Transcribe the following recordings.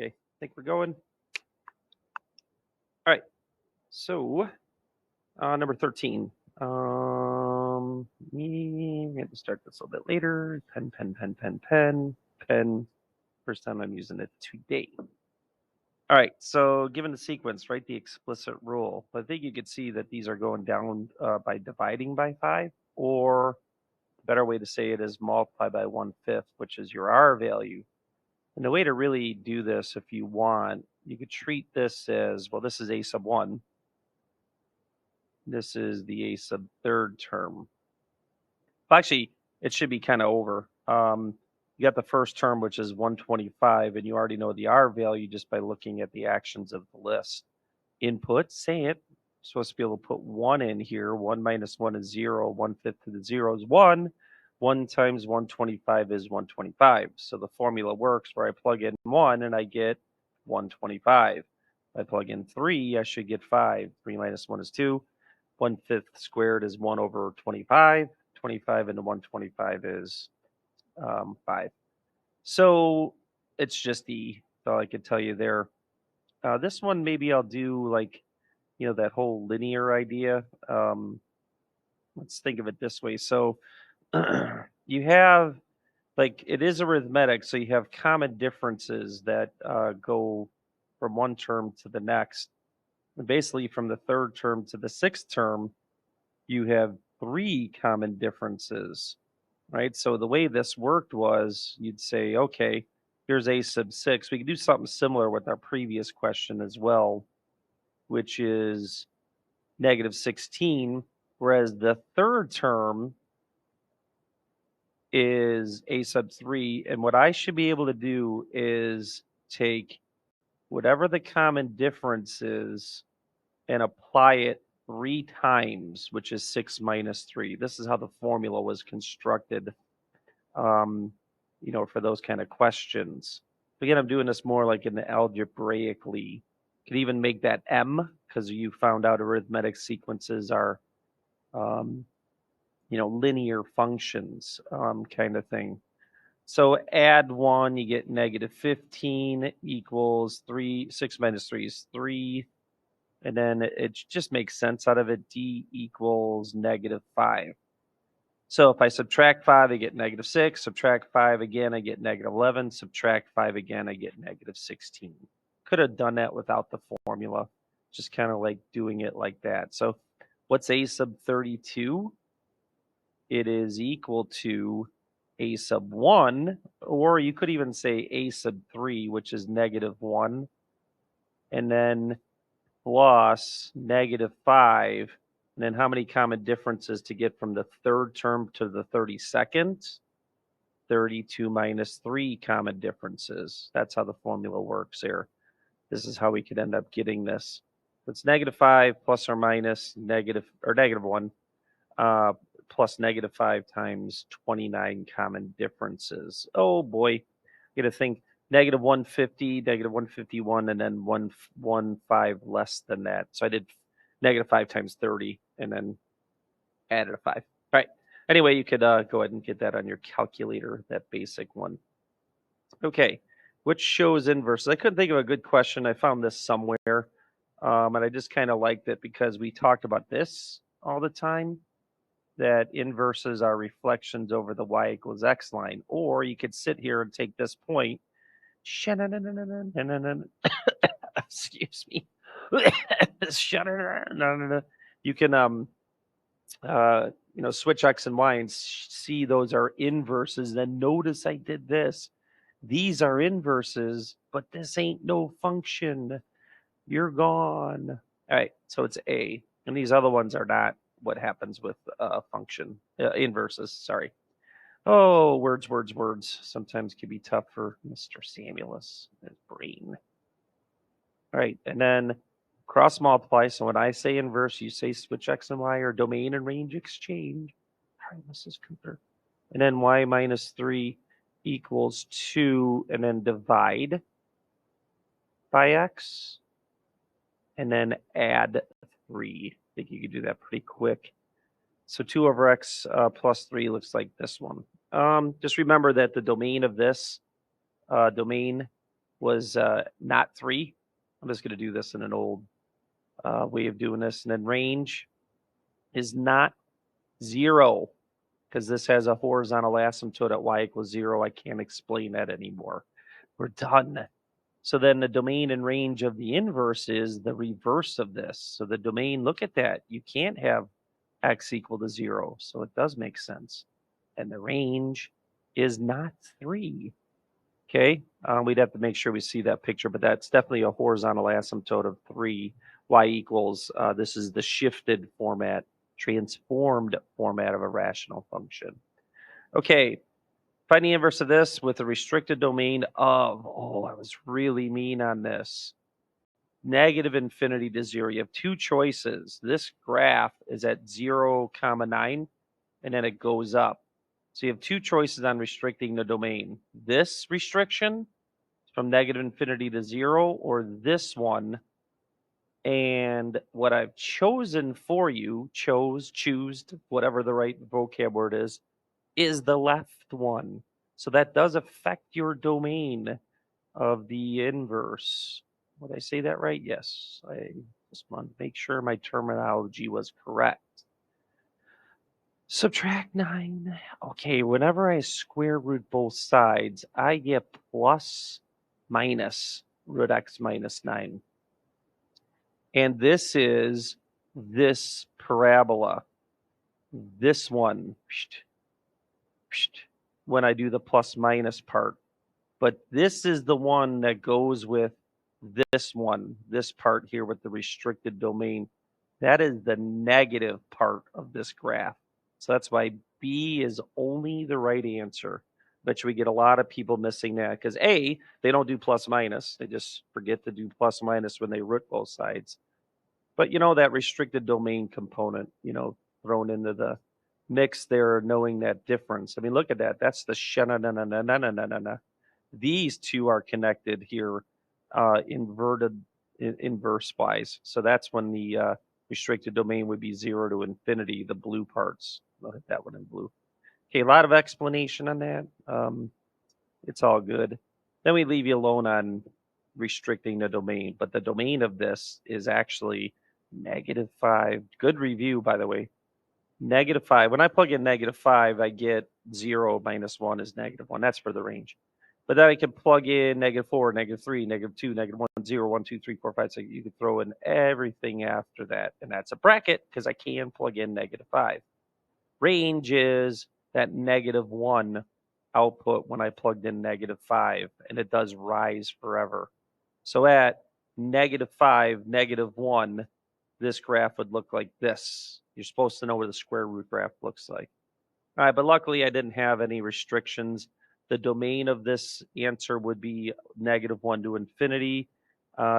Okay, I think we're going. All right. So, number 13. We have to start this a little bit later. Pen, pen, pen, pen, pen, pen. First time I'm using it today. All right. So, given the sequence, write the explicit rule. I think you could see that these are going down by dividing by 5, or a better way to say it is multiply by 1/5, which is your R value. And the way to really do this, if you want, you could treat this as, well, this is a sub 1. This is the a sub third term. Well, actually, it should be kind of over. You got the first term, which is 125, and you already know the R value just by looking at the actions of the list. Input, say it. You're supposed to be able to put 1 in here. 1 minus 1 is 0. 1/5 to the 0 is 1. 1 times 125 is 125. So the formula works where I plug in 1 and I get 125. If I plug in 3, I should get 5. 3 minus 1 is 2. 1/5 squared is 1 over 25. 25 into 125 is 5. So it's just E. That's all I could tell you there. This one, maybe I'll do like, that whole linear idea. Let's think of it this way. So you have, like, it is arithmetic, so you have common differences that go from one term to the next. And basically, from the third term to the sixth term, you have 3 common differences, right? So the way this worked was you'd say, okay, here's a sub 6. We could do something similar with our previous question as well, which is negative 16, whereas the third term is a sub 3. And what I should be able to do is take whatever the common difference is and apply it 3 times, which is 6 minus 3. This is how the formula was constructed, for those kind of questions. Again, I'm doing this more like in the algebraically. You could even make that M, because you found out arithmetic sequences are, linear functions, kind of thing. So add 1, you get negative 15 equals 3. 6 minus 3 is 3. And then it just makes sense out of it. D equals negative 5. So if I subtract 5, I get negative 6. Subtract 5 again, I get negative 11. Subtract 5 again, I get negative 16. Could have done that without the formula. Just kind of like doing it like that. So what's a sub 32? It is equal to a sub 1, or you could even say a sub 3, which is negative 1. And then plus negative 5. And then how many common differences to get from the third term to the 32nd? 32 minus 3 common differences. That's how the formula works there. This is how we could end up getting this. It's negative 5 plus or minus negative 1 plus negative 5 times 29 common differences. Oh boy, you got to think negative 150, negative 151, and then 115 less than that. So I did negative 5 times 30 and then added a 5. All right. Anyway, you could go ahead and get that on your calculator, that basic one. Okay. Which shows inverses? I couldn't think of a good question. I found this somewhere. And I just kind of liked it because we talked about this all the time, that inverses are reflections over the y equals x line. Or you could sit here and take this point. Excuse me. You can switch x and y and see those are inverses. Then notice I did this. These are inverses, but this ain't no function. You're gone. All right, so it's A, and these other ones are not what happens with function inverses. Sorry. Oh, words. Sometimes can be tough for Mr. Samuelis, his brain. All right, and then cross multiply. So when I say inverse, you say switch x and y, or domain and range exchange. All right, Mrs. Cooper. And then y minus 3 equals 2, and then divide by x, and then add 3. I think you could do that pretty quick. So 2 over x plus 3 looks like this one. Just remember that the domain of this domain was not 3. I'm just going to do this in an old way of doing this. And then range is not 0, because this has a horizontal asymptote at y equals 0. I can't explain that anymore. We're done. So then the domain and range of the inverse is the reverse of this. So the domain, look at that. You can't have x equal to 0. So it does make sense. And the range is not 3. Okay, we'd have to make sure we see that picture, but that's definitely a horizontal asymptote of 3. Y equals, this is the shifted format, transformed format of a rational function. Okay, find the inverse of this with a restricted domain of, oh, I was really mean on this, negative infinity to 0. You have 2 choices. This graph is at 0, 9, and then it goes up. So you have 2 choices on restricting the domain. This restriction from negative infinity to 0, or this one. And what I've chosen for you, choose, whatever the right vocab word is the left one. So that does affect your domain of the inverse. Would I say that right? Yes. I just want to make sure my terminology was correct. Subtract 9. Okay, whenever I square root both sides, I get plus minus root x minus 9. And this is this parabola, this one, when I do the plus minus part. But this is the one that goes with this one, this part here with the restricted domain. That is the negative part of this graph. So that's why B is only the right answer. Bet you we get a lot of people missing that because A, they don't do plus minus. They just forget to do plus minus when they root both sides. But that restricted domain component, thrown into the mix there, knowing that difference. I mean, look at that. That's the sha-na-na-na-na-na-na-na-na. These two are connected here, inverted inverse wise. So that's when the restricted domain would be 0 to infinity, the blue parts. I'll hit that one in blue. Okay, a lot of explanation on that. It's all good. Then we leave you alone on restricting the domain. But the domain of this is actually -5. Good review, by the way. -5. When I plug in -5, I get 0 minus 1 is -1. That's for the range. But then I can plug in -4, -3, -2, -1, 0, 1, 2, 3, 4, 5, 6. You can throw in everything after that. And that's a bracket because I can plug in -5. Range is that -1 output when I plugged in -5. And it does rise forever. So at -5, -1, this graph would look like this. You're supposed to know what the square root graph looks like. All right, but luckily I didn't have any restrictions. The domain of this answer would be -1 to infinity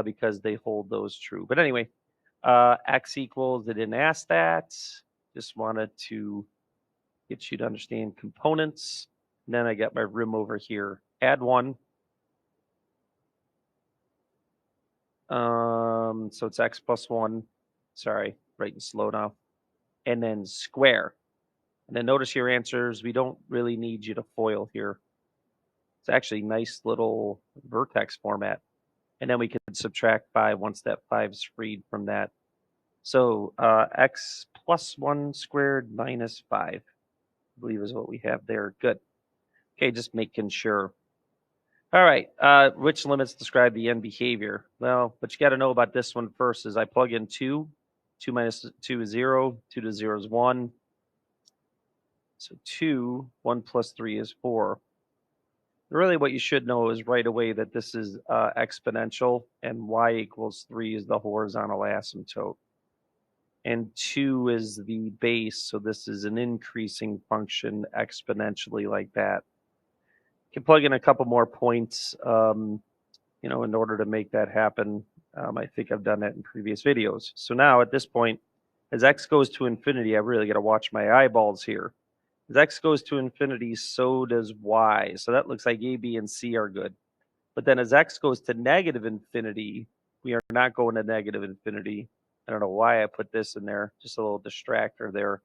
because they hold those true. But anyway, x equals, they didn't ask that. Just wanted to get you to understand components. And then I got my room over here. Add 1. So it's x plus 1. Sorry, writing slow now. And then square. And then notice your answers. We don't really need you to FOIL here. It's actually nice little vertex format. And then we can subtract 5 once that 5 is freed from that. So x plus 1 squared minus 5, I believe is what we have there. Good. Okay, just making sure. All right, which limits describe the end behavior? Well, what you got to know about this one first is I plug in 2. 2 minus 2 is 0. 2 to 0 is 1. So 2, 1 plus 3 is 4. Really what you should know is right away that this is exponential, and y equals 3 is the horizontal asymptote. And 2 is the base, so this is an increasing function exponentially like that. You can plug in a couple more points, in order to make that happen. I think I've done that in previous videos. So now at this point, as x goes to infinity, I really got to watch my eyeballs here. As x goes to infinity, so does y. So that looks like A, B, and C are good. But then as x goes to negative infinity, we are not going to negative infinity. I don't know why I put this in there. Just a little distractor there.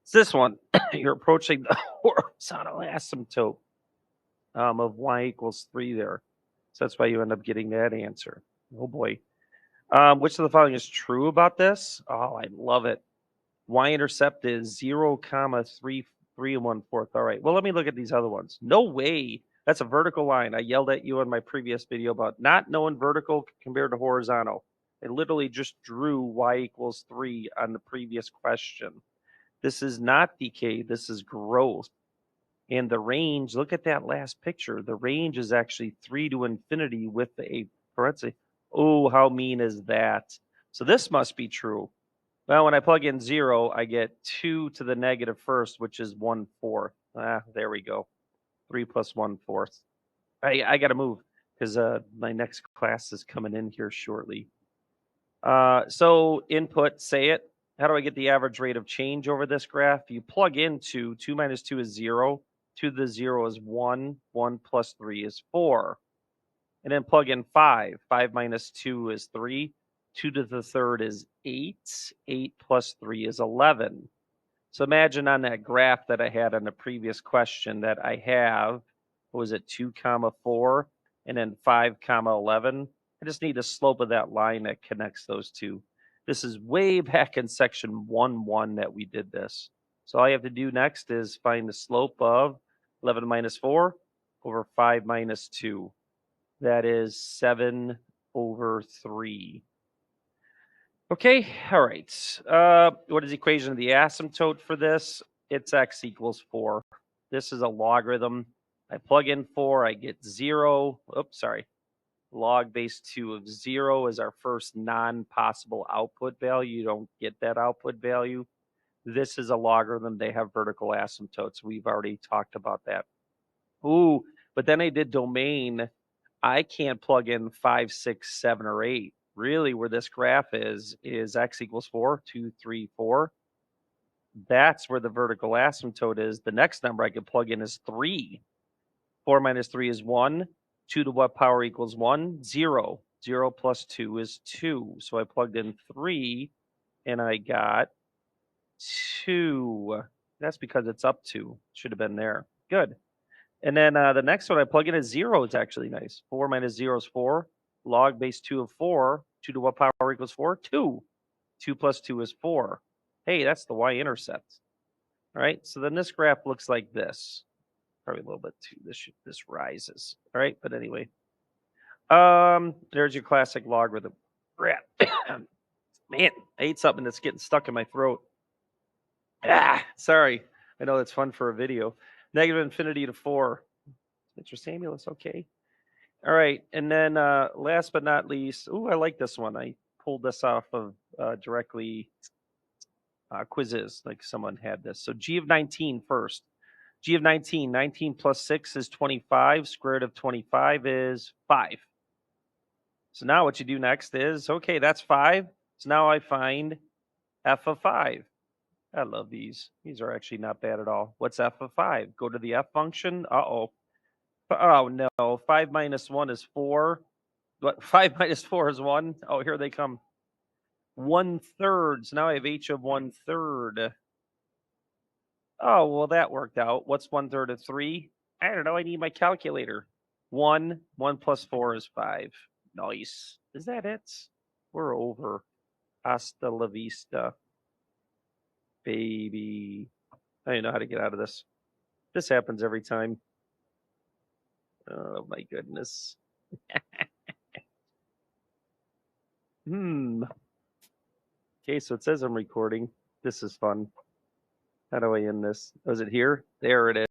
It's this one. You're approaching the horizontal asymptote of y equals 3 there. So that's why you end up getting that answer. Oh boy. Which of the following is true about this? Oh, I love it. Y-intercept is 0, 3, 3 and 1/4. All right. Well, let me look at these other ones. No way. That's a vertical line. I yelled at you in my previous video about not knowing vertical compared to horizontal. I literally just drew y equals 3 on the previous question. This is not decay. This is growth. And the range, look at that last picture. The range is actually 3 to infinity with a parenthesis. Oh, how mean is that? So this must be true. Well, when I plug in 0, I get 2 to the negative first, which is 1/4. There we go. 3 plus 1/4. I got to move because my next class is coming in here shortly. So input, say it. How do I get the average rate of change over this graph? You plug into 2 minus 2 is 0. 2 to the 0 is 1. 1 plus 3 is 4. And then plug in 5. 5 minus 2 is 3. 2 to the third is 8. 8 plus 3 is 11. So imagine on that graph that I had on the previous question that I have, what was it, 2 comma 4, and then 5 comma 11. I just need the slope of that line that connects those two. This is way back in section 1.1 that we did this. So all I have to do next is find the slope of 11 minus 4 over 5 minus 2. That is 7/3. Okay, all right. What is the equation of the asymptote for this? It's x equals 4. This is a logarithm. I plug in 4, I get 0. Oops, sorry. Log base 2 of 0 is our first non-possible output value. You don't get that output value. This is a logarithm. They have vertical asymptotes. We've already talked about that. Ooh, but then I did domain. I can't plug in 5, 6, 7, or 8. Really, where this graph is x equals 4, 2, 3, 4. That's where the vertical asymptote is. The next number I could plug in is 3. 4 minus 3 is 1. 2 to what power equals 1? 0. 0 plus 2 is 2. So I plugged in 3, and I got 2. That's because it's up 2. Should have been there. Good. And then the next one I plug in is 0. It's actually nice. 4 minus 0 is 4. Log base 2 of 4. 2 to what power equals 4? 2. 2 plus 2 is 4. Hey, that's the y-intercept. All right, so then this graph looks like this. Probably a little bit too, this rises. All right, but anyway. There's your classic logarithm. Man, I ate something that's getting stuck in my throat. Sorry. I know that's fun for a video. Negative infinity to 4. Mr. Samuelus, okay. All right, and then last but not least, I like this one. I pulled this off of directly quizzes, like someone had this. So g of 19 first. G of 19, 19 plus 6 is 25. Square root of 25 is 5. So now what you do next is, okay, that's 5. So now I find f of 5. I love these. These are actually not bad at all. What's f of 5? Go to the f function. Uh-oh. Oh, no. 5 minus 1 is 4. What? 5 minus 4 is 1. Oh, here they come. 1/3. So now I have h of 1/3. Oh, well, that worked out. What's 1/3 of 3? I don't know. I need my calculator. 1. 1 plus 4 is 5. Nice. Is that it? We're over. Hasta la vista, baby. I don't know how to get out of this. This happens every time. Oh, my goodness. Okay, so it says I'm recording. This is fun. How do I end this? Was it here? There it is.